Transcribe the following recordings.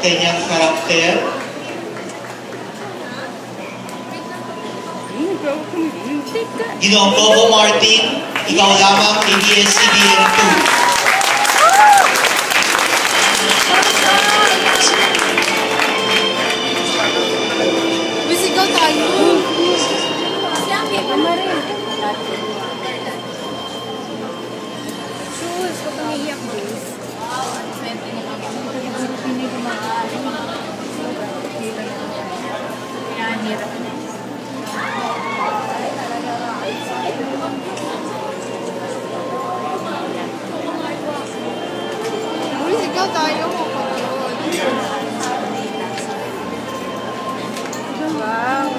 kanyang karakter. Ginoong Coco Martin, ikaw lamang ABS-CBN 2. Bisigaw tayo. Shoes, huwag kang iiyak, Bruce. Yan, hirap na. Bisigaw tayo. Wow.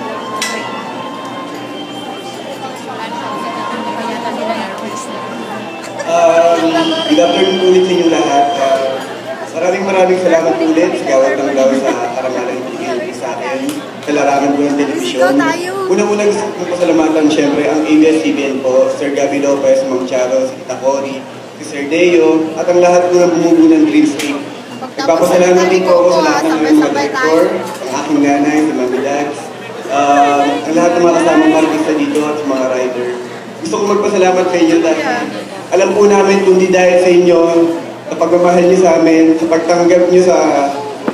Good afternoon ulit sa inyo lahat. Maraming salamat ulit sa Gawad ng Law sa karangalan ibigay sa akin sa larangan ko ng telebisyon. Unang-unang gusto kong pasalamatan siyempre ang ABS-CBN po, Sir Gabby Lopez, Ma'am Charo, si Tita Cory, si Sir Deo, at ang lahat po ng bumubuo ng Dreamscape. Nagpapasalamat din po ako sa lahat ng mga director, ang aking nanay, si Mami Dags, ang lahat ng mga kasamang artista dito at sa mga rider. Gusto ko magpasalamat sa inyo dahil alam po namin kung di dahil sa inyo, sa pagmamahal niyo sa amin, sa pagtanggap niyo sa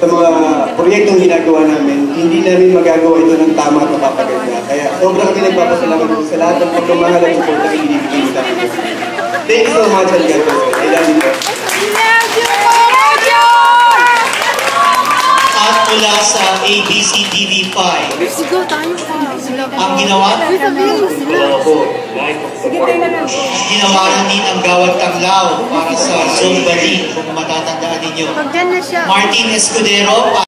mga proyektong ginagawa namin, hindi namin magagawa ito ng tama at mapapaganda. Kaya sobrang kami nagpapasalamat po sa lahat ng pagmamahal at support na ibibigay sa amin. Thank you so much and God bless. I love you. At mula sa ABC-TV5, Bisigaw tayo pa. ang ginawa ginawaran din ang Gawad Tanglaw para sa Zumba League, kung matatandaan ninyo. Pag dyan na siya. Martin Escudero.